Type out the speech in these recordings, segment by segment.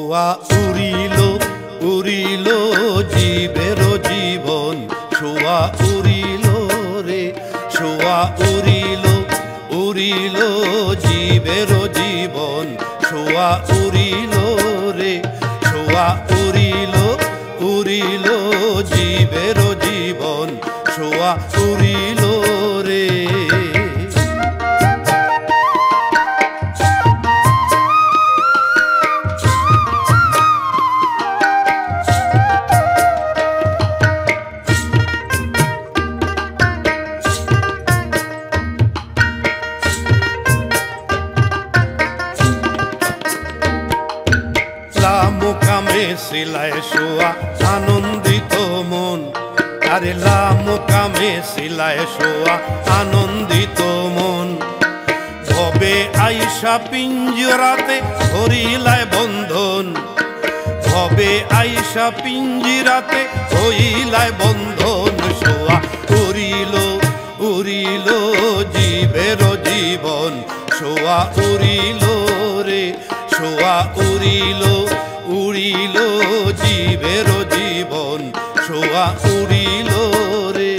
শোয়া উড়িল উড়িল জীবের জীবন, শোয়া উড়িল রে, শোয়া উড়িল উড়িল জীবের জীবন, শোয়া উড়িল রে, শোয়া উড়িল উড়িল জীবের জীবন, শোয়া উড়িল রে। মোকামে শিলায় শোয়া আনন্দিত মন, আরে লা মোকামে শিলায় শোয়া আনন্দিত মন, ভবে আইসা পিঞ্জরাতে ধরিলায় বন্ধন, ভবে আইসা পিঞ্জরাতে হইলায় বন্ধন, শোয়া উড়িল উড়িল জীবের জীবন, শোয়া উড়িল রে, শোয়া উড়িল উড়িল জীবের জীবন, শোয়া উড়িল রে।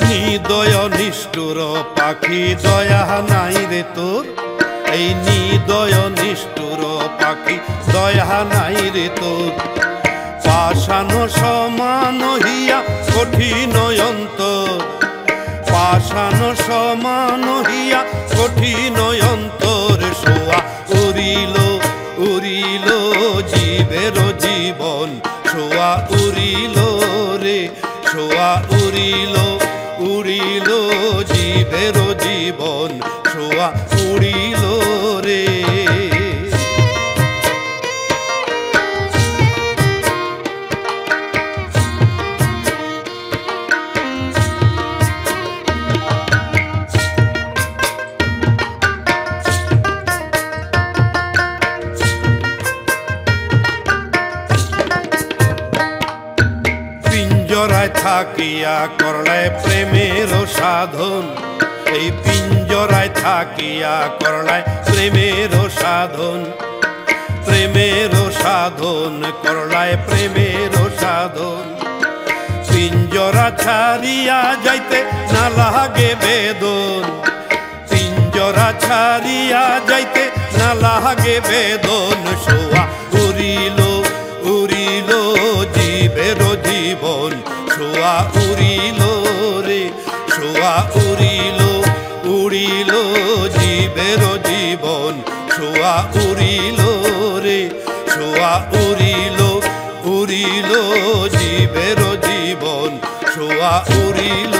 নিদয় নিষ্ঠুর পাখি দয়া নাই রে তোর, এই নিদয় নিষ্ঠুর পাখি দয়া নাই রে তোর, পাষাণ সমান হিয়া কঠিন অন্তর, পাষাণ সমান হিয়া কঠিন অন্তর, শোয়া উড়িল উড়িল জীবের জীবন, শোয়া উড়িল রে, শোয়া উড়িল উড়িল জীবের জীবন, শোয়া উড়িল রে। পিঞ্জরায় থাকিয়া করলায় প্রেমের সাধন, এই পিঞ্জরায় থাকিয়া করলায় প্রেমের সাধন, প্রেমের সাধন করলায় প্রেমের সাধন, পিঞ্জরা ছাড়িয়া যাইতে না লাগে বেদন, পিঞ্জরা ছাড়িয়া যাইতে না লাগে বেদন, শোয়া উড়িল উড়িল জীবের জীবন, শোয়া উড়িল রে, শোয়া উড়িল উড়িল জীবের জীবন, শোয়া উড়িল রে, শোয়া উড়িল উড়িল জীবের জীবন, শোয়া উড়িল।